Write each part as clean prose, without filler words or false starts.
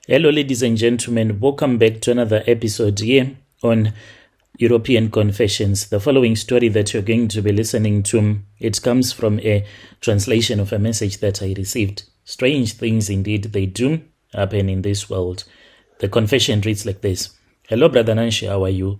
Hello, ladies and gentlemen. Welcome back to another episode here on European Confessions. The following story that you're going to be listening to, it comes from a translation of a message that I received. Strange things indeed they do happen in this world. The confession reads like this. Hello, Brother Nanshi, how are you?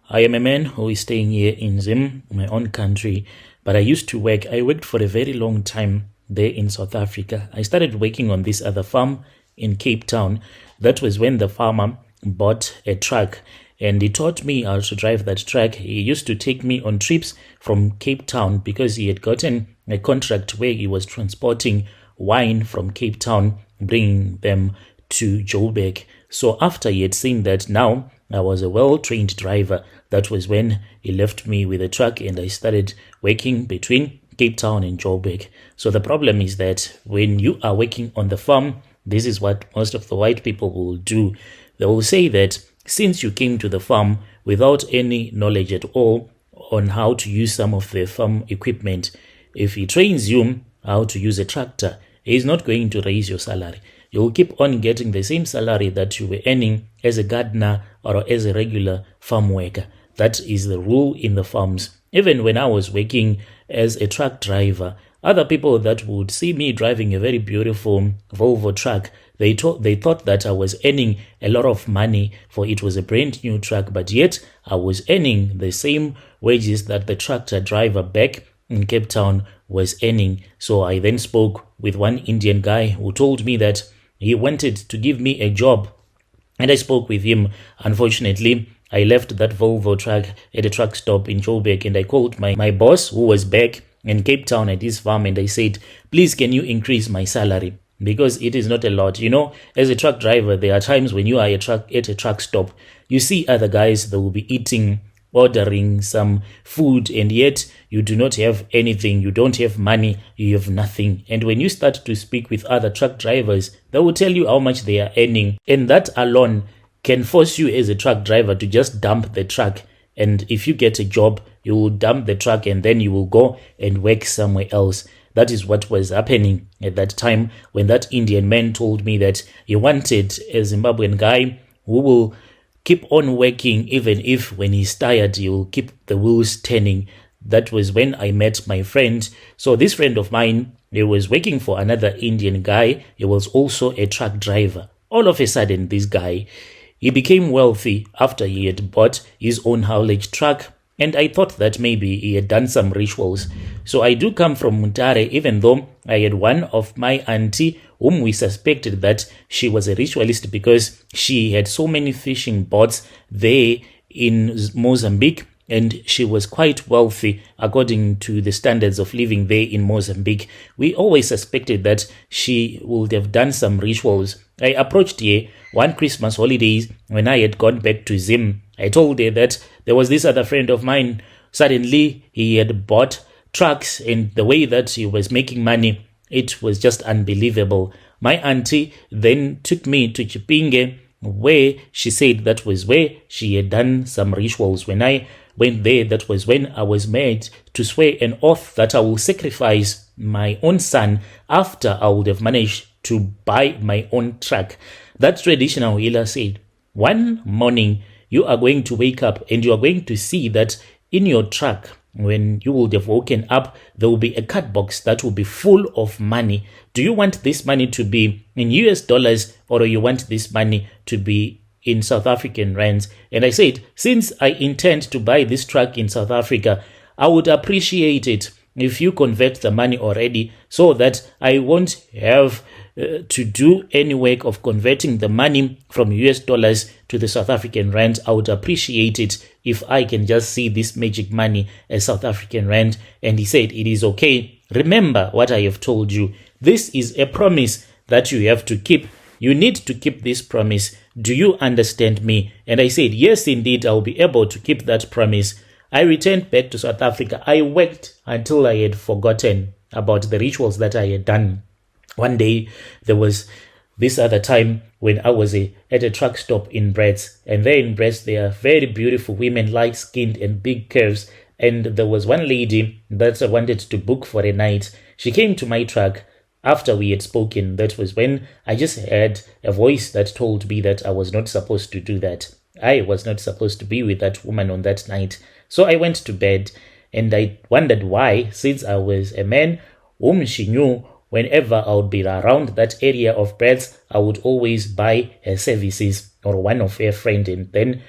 I am a man who is staying here in Zim, my own country, but I used to work. I worked for a very long time there in South Africa. I started working on this other farm in Cape Town. That was when the farmer bought a truck and he taught me how to drive that truck. He used to take me on trips from Cape Town because he had gotten a contract where he was transporting wine from Cape Town, bringing them to Joburg. So after he had seen that now I was a well-trained driver, that was when he left me with a truck and I started working between Cape Town and Joburg. So the problem is that when you are working on the farm, this is what most of the white people will do. They will say that since you came to the farm without any knowledge at all on how to use some of the farm equipment, if he trains you how to use a tractor, he is not going to raise your salary. You will keep on getting the same salary that you were earning as a gardener or as a regular farm worker. That is the rule in the farms. Even when I was working as a truck driver, other people that would see me driving a very beautiful Volvo truck, they thought that I was earning a lot of money, for it was a brand new truck, but yet I was earning the same wages that the tractor driver back in Cape Town was earning. So I then spoke with one Indian guy who told me that he wanted to give me a job, and I spoke with him. Unfortunately, I left that Volvo truck at a truck stop in Joburg and I called my boss who was back in Cape Town at his farm and I said, please, can you increase my salary? Because it is not a lot. You know, as a truck driver, there are times when you are at a truck stop, you see other guys that will be eating, ordering some food, and yet you do not have anything. You don't have money. You have nothing. And when you start to speak with other truck drivers, they will tell you how much they are earning. And that alone can force you as a truck driver to just dump the truck. And if you get a job, you will dump the truck and then you will go and work somewhere else. That is what was happening at that time when that Indian man told me that he wanted a Zimbabwean guy who will keep on working even if when he's tired, he will keep the wheels turning. That was when I met my friend. So this friend of mine, he was working for another Indian guy. He was also a truck driver. All of a sudden, this guy, he became wealthy after he had bought his own haulage truck. And I thought that maybe he had done some rituals. So I do come from Mutare, even though I had one of my auntie whom we suspected that she was a ritualist because she had so many fishing boats there in Mozambique. And she was quite wealthy according to the standards of living there in Mozambique. We always suspected that she would have done some rituals. I approached her one Christmas holidays when I had gone back to Zim. I told her that there was this other friend of mine. Suddenly, he had bought trucks, and the way that he was making money, it was just unbelievable. My auntie then took me to Chipinge, where she said that was where she had done some rituals. When I went there, that was when I was made to swear an oath that I will sacrifice my own son after I would have managed to buy my own truck. That traditional healer said, one morning you are going to wake up and you are going to see that in your truck, when you would have woken up, there will be a card box that will be full of money. Do you want this money to be in US dollars or do you want this money to be in South African rands? And I said, since I intend to buy this truck in South Africa, I would appreciate it if you convert the money already so that I won't have to do any work of converting the money from US dollars to the South African rand. I would appreciate it if I can just see this magic money as South African rand. And he said, it is okay. Remember what I have told you. This is a promise that you have to keep. You need to keep this promise. Do you understand me? And I said, yes, indeed, I'll be able to keep that promise. I returned back to South Africa. I worked until I had forgotten about the rituals that I had done. One day, there was this other time when I was at a truck stop in Brits. And there in Brits, there are very beautiful women, light-skinned and big curves. And there was one lady that I wanted to book for a night. She came to my truck after we had spoken, that was when I just heard a voice that told me that I was not supposed to do that. I was not supposed to be with that woman on that night. So I went to bed, and I wondered why, since I was a man whom she knew whenever I would be around that area of breads, I would always buy her services or one of her friends, and then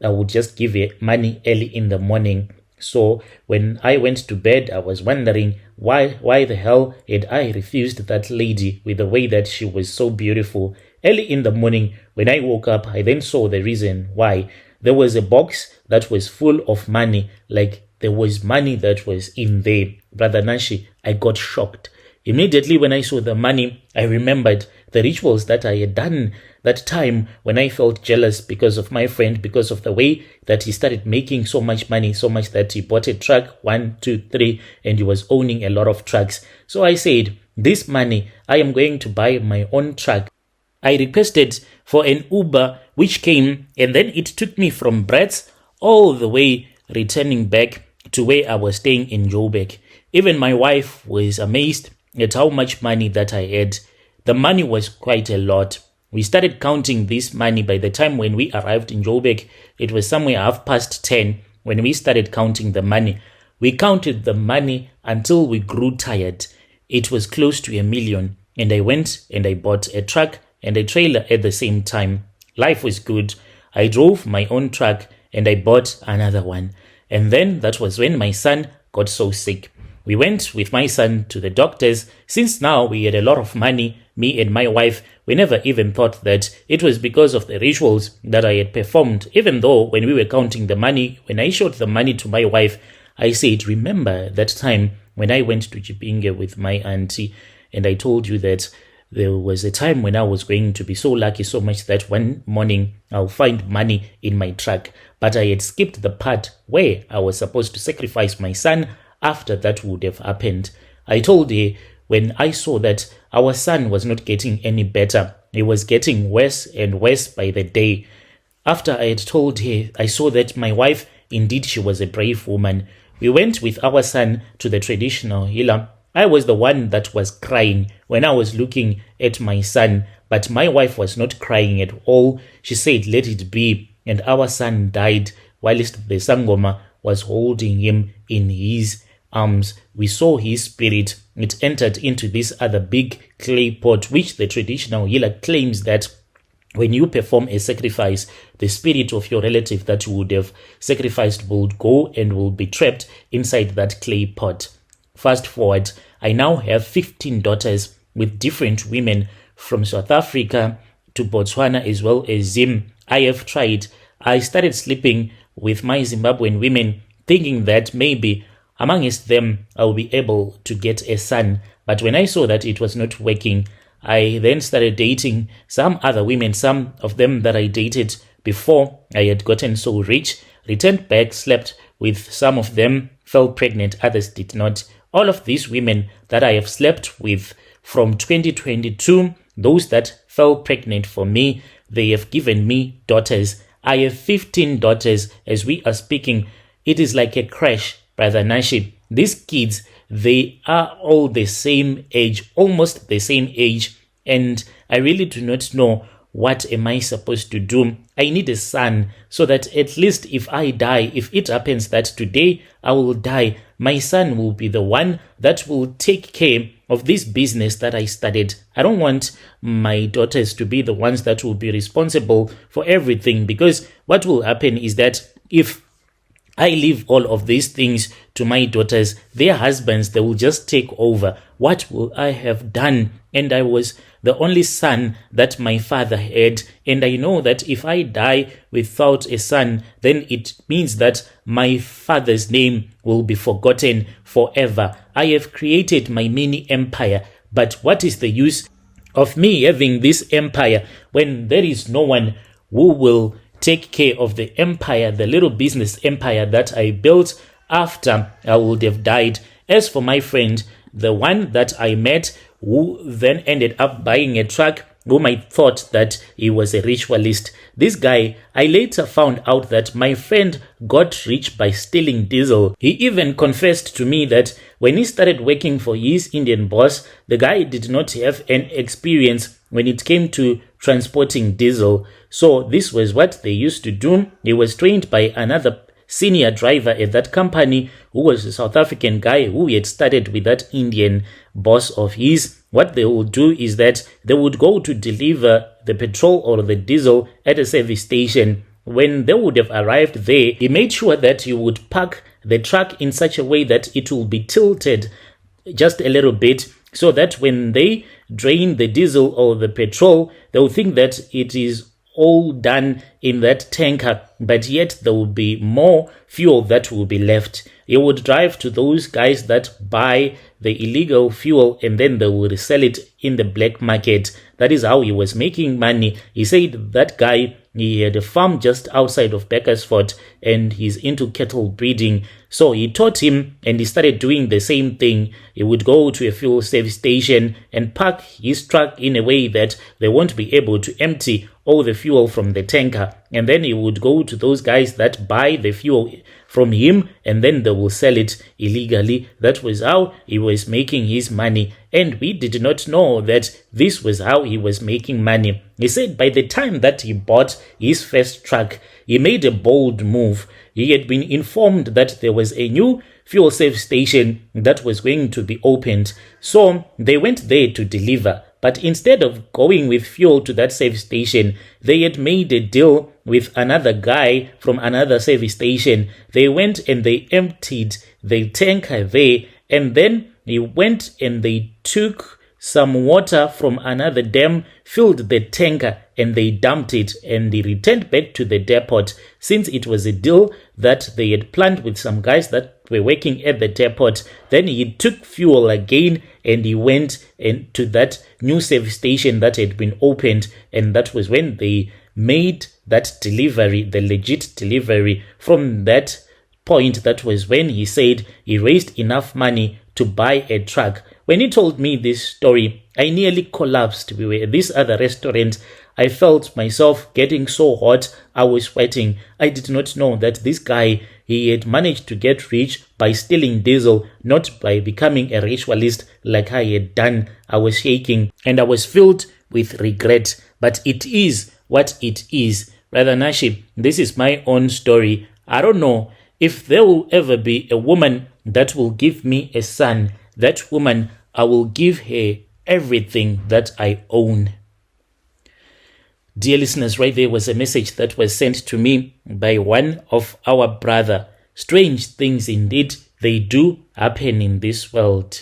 I would just give her money early in the morning. So when I went to bed, I was wondering why the hell had I refused that lady with the way that she was so beautiful. Early in the morning, when I woke up, I then saw the reason why. There was a box that was full of money, like there was money that was in there. Brother Nashi, I got shocked. Immediately when I saw the money, I remembered the rituals that I had done that time when I felt jealous because of my friend, because of the way that he started making so much money, so much that he bought a truck, 1, 2, 3, and he was owning a lot of trucks. So I said, this money, I am going to buy my own truck. I requested for an Uber, which came, and then it took me from Bratz all the way returning back to where I was staying in Joburg. Even my wife was amazed at how much money that I had. The money was quite a lot. We started counting this money. By the time when we arrived in Joburg, it was somewhere 10:30 when we started counting the money. We counted the money until we grew tired. It was close to 1 million, and I went and I bought a truck and a trailer at the same time. Life was good. I drove my own truck and I bought another one. And then that was when my son got so sick. We went with my son to the doctors. Since now we had a lot of money, me and my wife, we never even thought that it was because of the rituals that I had performed. Even though when we were counting the money, when I showed the money to my wife, I said, remember that time when I went to Chipinge with my auntie, and I told you that there was a time when I was going to be so lucky so much that one morning I'll find money in my truck. But I had skipped the part where I was supposed to sacrifice my son after that would have happened. I told her when I saw that our son was not getting any better, he was getting worse and worse by the day. After I had told her, I saw that my wife, indeed she was a brave woman. We went with our son to the traditional healer. I was the one that was crying when I was looking at my son, but my wife was not crying at all. She said, let it be. And our son died whilst the Sangoma was holding him in his arms. We saw his spirit. It entered into this other big clay pot, which the traditional healer claims that when you perform a sacrifice, the spirit of your relative that you would have sacrificed will go and will be trapped inside that clay pot. Fast forward, I now have 15 daughters with different women from South Africa to Botswana as well as Zim. I have tried. I started sleeping with my Zimbabwean women thinking that maybe amongst them I will be able to get a son. But when I saw that it was not working, I then started dating some other women, some of them that I dated before I had gotten so rich, returned back, slept with some of them, fell pregnant, others did not. All of these women that I have slept with from 2022, those that fell pregnant for me, they have given me daughters. I have 15 daughters as we are speaking. It is like a crash, Brother Nashi. These kids, they are all the same age, almost the same age, and I really do not know what am I supposed to do. I need a son so that at least if I die, if it happens that today I will die, my son will be the one that will take care of this business that I started. I don't want my daughters to be the ones that will be responsible for everything, because what will happen is that if I leave all of these things to my daughters, their husbands, they will just take over. What will I have done? And I was the only son that my father had. And I know that if I die without a son, then it means that my father's name will be forgotten forever. I have created my mini empire. But what is the use of me having this empire when there is no one who will take care of the empire, the little business empire that I built after I would have died? As for my friend, the one that I met who then ended up buying a truck, whom I thought that he was a ritualist. This guy, I later found out that my friend got rich by stealing diesel. He even confessed to me that when he started working for his Indian boss, the guy did not have an experience when it came to transporting diesel. So this was what they used to do. He was trained by another senior driver at that company who was a South African guy who had started with that Indian boss of his. What they would do is that they would go to deliver the petrol or the diesel at a service station. When they would have arrived there, he made sure that he would park the truck in such a way that it will be tilted just a little bit, so that when they drain the diesel or the petrol, they'll think that it is all done in that tanker, but yet there will be more fuel that will be left. He would drive to those guys that buy the illegal fuel and then they will resell it in the black market. That is how he was making money. He said that guy, he had a farm just outside of Beckersford and he's into cattle breeding. So he taught him and he started doing the same thing. He would go to a fuel service station and park his truck in a way that they won't be able to empty all the fuel from the tanker. And then he would go to those guys that buy the fuel from him and then they will sell it illegally. That was how he was making his money. And we did not know that this was how he was making money. He said by the time that he bought his first truck, he made a bold move. He had been informed that there was a new fuel service station that was going to be opened. So they went there to deliver. But instead of going with fuel to that service station, they had made a deal with another guy from another service station. They went and they emptied the tanker there, and then they went and they took some water from another dam, filled the tanker, and they dumped it, and they returned back to the depot. Since it was a deal that they had planned with some guys that were working at the depot, then he took fuel again and he went to that new service station that had been opened, and that was when they made that delivery, the legit delivery. From that point, that was when he said he raised enough money to buy a truck. When he told me this story, I nearly collapsed. We were at this other restaurant. I felt myself getting so hot. I was sweating. I did not know that this guy, he had managed to get rich by stealing diesel, not by becoming a ritualist like I had done. I was shaking and I was filled with regret. But it is what it is. Brother Nashi, this is my own story. I don't know if there will ever be a woman that will give me a son. That woman, I will give her everything that I own. Dear listeners, right there was a message that was sent to me by one of our brother. Strange things indeed, they do happen in this world.